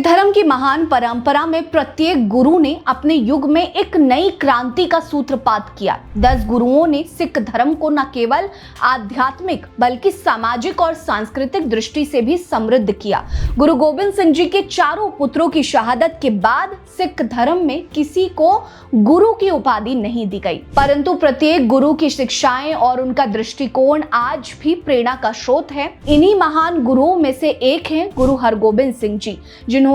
धर्म की महान परंपरा में प्रत्येक गुरु ने अपने युग में एक नई क्रांति का सूत्रपात किया। 10 गुरुओं ने सिख धर्म को न केवल आध्यात्मिक बल्कि सामाजिक और सांस्कृतिक दृष्टि से भी समृद्ध किया। गुरु गोबिंद सिंह जी के चारों पुत्रों की शहादत के बाद सिख धर्म में किसी को गुरु की उपाधि नहीं दी गई, परंतु प्रत्येक गुरु की शिक्षाएं और उनका दृष्टिकोण आज भी प्रेरणा का स्रोत है। इन्हीं महान गुरुओं में से एक हैं गुरु हरगोबिंद सिंह जी, जिन्होंने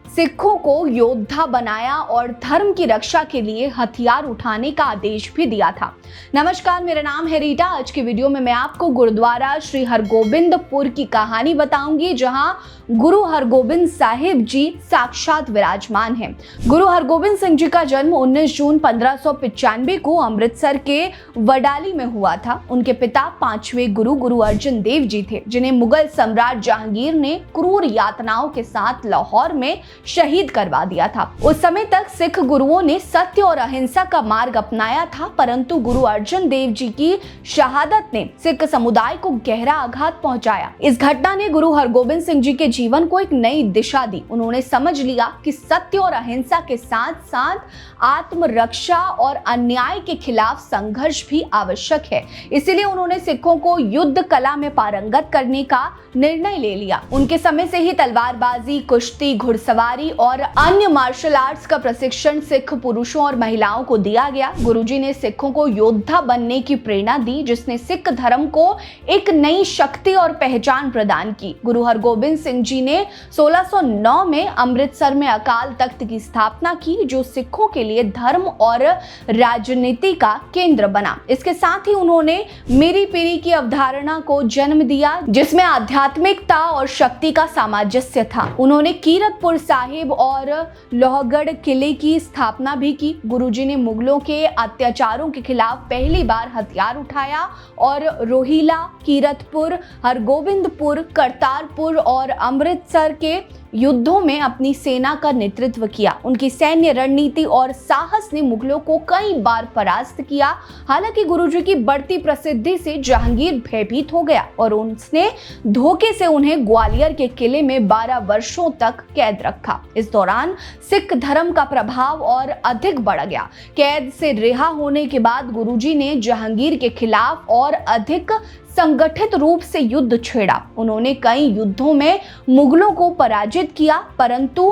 सिखों को योद्धा बनाया और धर्म की रक्षा के लिए हथियार उठाने का आदेश भी दिया था। नमस्कार, मेरा नाम है रीटा। आज की वीडियो में मैं आपको गुरुद्वारा श्री हरगोबिंदपुर की कहानी बताऊंगी, जहां गुरु हरगोबिंद साहिब जी साक्षात विराजमान हैं। गुरु हरगोबिंद सिंह जी का जन्म 19 जून 1595 को अमृतसर के वडाली में हुआ था। उनके पिता 5वें गुरु अर्जन देव जी थे, जिन्हें मुगल सम्राट जहांगीर ने क्रूर यातनाओं के साथ लाहौर में शहीद करवा दिया था। उस समय तक सिख गुरुओं ने सत्य और अहिंसा का मार्ग अपनाया था, परंतु गुरु अर्जन देव जी की शहादत ने सिख समुदाय को गहरा आघात पहुंचाया। इस घटना ने गुरु हरगोबिंद सिंह जी के जीवन को एक नई दिशा दी। उन्होंने समझ लिया कि सत्य और अहिंसा के साथ साथ आत्मरक्षा और अन्याय के खिलाफ संघर्ष भी आवश्यक है। इसीलिए उन्होंने सिखों को युद्ध कला में पारंगत करने का निर्णय ले लिया। उनके समय से ही तलवारबाजी, कुश्ती, घुड़सवारी और अन्य मार्शल आर्ट्स का प्रशिक्षण सिख पुरुषों और महिलाओं को दिया गया। गुरुजी ने सिखों को योद्धा बनने की प्रेरणा दी, जिसने सिख धर्म को एक नई शक्ति और पहचान प्रदान की। गुरु हरगोबिंद सिंह जी ने 1609 में अमृतसर में अकाल तख्त की स्थापना की, जो सिखों के लिए धर्म और राजनीति का केंद्र बना। इसके साथ ही उन्होंने मीरी पीरी की अवधारणा को जन्म दिया, जिसमें आध्यात्मिकता और शक्ति का सामंजस्य था। उन्होंने कीरतपुर साहिब और लोहगढ़ किले की स्थापना भी की। गुरुजी ने मुगलों के अत्याचारों के खिलाफ पहली बार हथियार उठाया और रोहिला, कीरतपुर, हरगोबिंदपुर, करतारपुर और अमृतसर के युद्धों में अपनी सेना का नेतृत्व किया। उनकी सैन्य रणनीति और साहस ने मुगलों को कई बार परास्त किया। हालांकि गुरुजी की बढ़ती प्रसिद्धि से जहांगीर भयभीत हो गया और उसने धोखे से उन्हें ग्वालियर के किले में 12 वर्षों तक कैद रखा। इस दौरान सिख धर्म का प्रभाव और अधिक बढ़ गया। कैद से रिहा होने के बाद गुरुजी ने जहांगीर के खिलाफ और अधिक संगठित रूप से युद्ध छेड़ा। उन्होंने कई युद्धों में मुगलों को पराजित किया, परंतु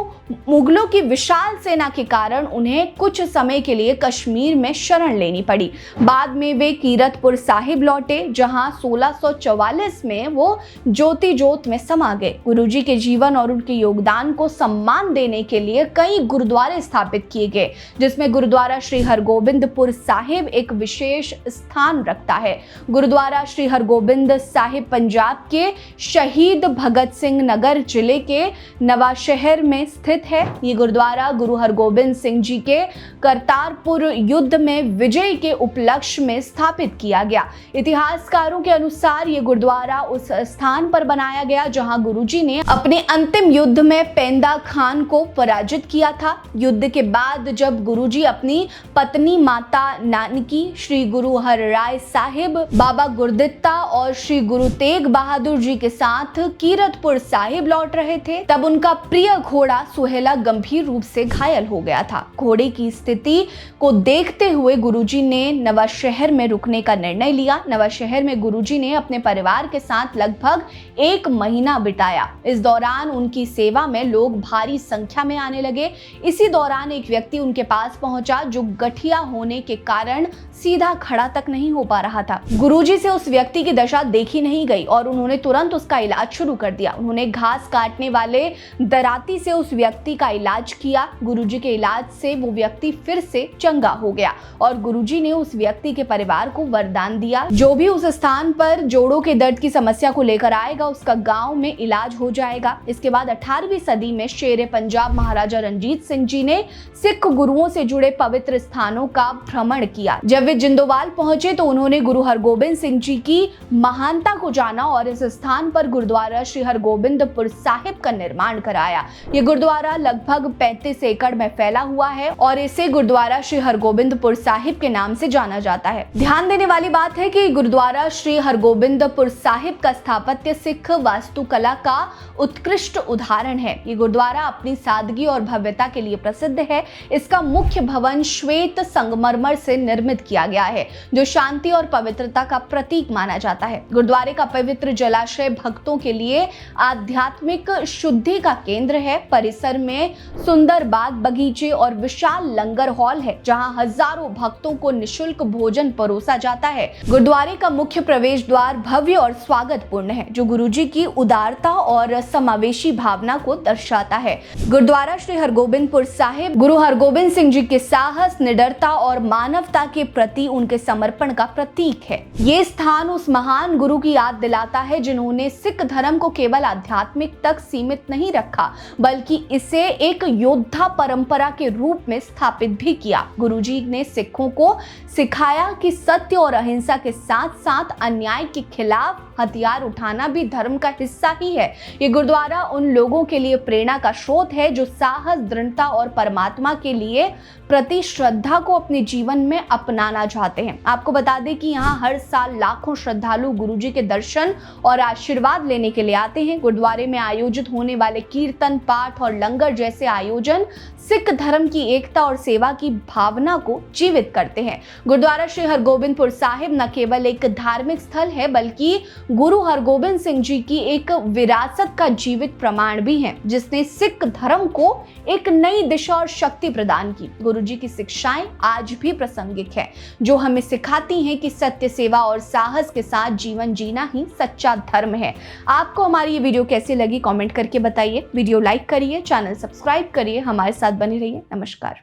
मुगलों की विशाल सेना के कारण उन्हें कुछ समय के लिए कश्मीर में शरण लेनी पड़ी। बाद में वे कीरतपुर साहिब लौटे, जहां 1644 में वो ज्योति जोत में समा गए। गुरुजी के जीवन और उनके योगदान को सम्मान देने के लिए कई गुरुद्वारे स्थापित किए गए, जिसमें गुरुद्वारा श्री हरगोबिंदपुर साहिब एक विशेष स्थान रखता है। गुरुद्वारा श्री हरगोबिंद साहिब पंजाब के शहीद भगत सिंह नगर जिले के नवाशहर में स्थित है। ये गुरुद्वारा गुरु हरगोबिंद सिंह जी के करतारपुर युद्ध में विजय के उपलक्ष्य में स्थापित किया गया। इतिहासकारों के अनुसार ये गुरुद्वारा उस स्थान पर बनाया गया जहां गुरुजी ने अपने अंतिम युद्ध में पेंदा खान को पराजित किया था। युद्ध के बाद जब गुरुजी अपनी पत्नी माता नानकी, श्री गुरु हरराय साहिब, बाबा गुरदित्ता और श्री गुरु तेग बहादुर जी के साथ कीरतपुर साहिब लौट रहे थे, तब उनका प्रिय घोड़ा सुहेला गंभीर रूप से घायल हो गया था। घोड़े की स्थिति को देखते हुए गुरुजी ने नवाशहर में रुकने का निर्णय लिया। नवाशहर में गुरुजी ने अपने परिवार के साथ लगभग 1 महीना बिताया। इस दौरान उनकी सेवा में लोग भारी संख्या में आने लगे। इसी दौरान एक व्यक्ति उनके पास पहुंचा, जो गठिया होने के कारण सीधा खड़ा तक नहीं हो पा रहा था। गुरुजी से उस व्यक्ति की दशा देखी नहीं गई और उन्होंने तुरंत उसका इलाज शुरू कर दिया। उन्होंने घास काटने वाले दराती से उस व्यक्ति का इलाज किया। गुरुजी के इलाज से वो व्यक्ति फिर से चंगा हो गया और गुरुजी ने उस व्यक्ति के परिवार को वरदान दिया, जो भी उस स्थान पर जोड़ों के दर्द की समस्या को लेकर आएगा, उसका गांव में इलाज हो जाएगा। इसके बाद 18वीं सदी में शेरे पंजाब महाराजा रणजीत सिंह जी ने सिख गुरुओं से जुड़े पवित्र स्थानों का भ्रमण किया। जब वे जिंदोवाल पहुंचे तो उन्होंने गुरु हरगोबिंद सिंह जी की महानता को जाना और इस स्थान पर गुरुद्वारा श्री हरगोबिंदपुर साहिब का निर्माण कराया। ये गुरुद्वारा लगभग 35 एकड़ में फैला हुआ है और इसे गुरुद्वारा श्री हरगोबिंदपुर साहिब के नाम से जाना जाता है। ध्यान देने वाली बात है कि गुरुद्वारा श्री हरगोबिंदपुर साहिब का स्थापत्य सिख वास्तुकला का उत्कृष्ट उदाहरण है। ये गुरुद्वारा अपनी सादगी और भव्यता के लिए प्रसिद्ध है। इसका मुख्य भवन श्वेत संगमरमर से निर्मित किया गया है, जो शांति और पवित्रता का प्रतीक माना जाता है। गुरुद्वारे का पवित्र जलाशय भक्तों के लिए आध्यात्मिक शुद्धि का केंद्र है। परिसर में सुंदर बाग बगीचे और विशाल लंगर हॉल है, जहां हजारों भक्तों को निशुल्क भोजन परोसा जाता है। गुरुद्वारे का मुख्य प्रवेश द्वार भव्य और स्वागतपूर्ण है, जो गुरुजी की उदारता और समावेशी भावना को दर्शाता है। गुरुद्वारा श्री हरगोबिंदपुर साहिब गुरु हरगोबिंद सिंह जी के साहस, निडरता और मानवता के प्रति उनके समर्पण का प्रतीक है। ये स्थान उस महान गुरु की याद दिलाता है जिन्होंने सिख धर्म को केवल आध्यात्मिक तक सीमित नहीं रखा, बल्कि इसे एक योद्धा परंपरा के रूप में स्थापित भी किया। गुरुजी ने सिखों को सिखाया कि सत्य और अहिंसा के साथ साथ अन्याय के खिलाफ हथियार उठाना भी धर्म का हिस्सा ही है। ये गुरुद्वारा उन लोगों के लिए प्रेरणा का स्रोत है जो साहस, दृढ़ता और परमात्मा के लिए प्रति श्रद्धा को अपने जीवन में अपनाना चाहते हैं। आपको बता दें कि यहाँ हर साल लाखों श्रद्धालु गुरुजी के दर्शन और आशीर्वाद लेने के लिए आते हैं। गुरुद्वारे में आयोजित होने वाले कीर्तन, पाठ और लंगर जैसे आयोजन सिख धर्म की एकता और सेवा की भावना को जीवित करते हैं। गुरुद्वारा श्री हरगोबिंदपुर साहिब न केवल एक धार्मिक स्थल है, बल्कि गुरु हरगोबिंद सिंह जी की एक विरासत का जीवित प्रमाण भी है, जिसने सिख धर्म को एक नई दिशा और शक्ति प्रदान की। गुरुजी की शिक्षाएं आज भी प्रासंगिक है, जो हमें सिखाती हैं कि सत्य, सेवा और साहस के साथ जीवन जीना ही सच्चा धर्म है। आपको हमारी ये वीडियो कैसी लगी कमेंट करके बताइए। वीडियो लाइक करिए, चैनल सब्सक्राइब करिए, हमारे साथ बने रहिए। नमस्कार।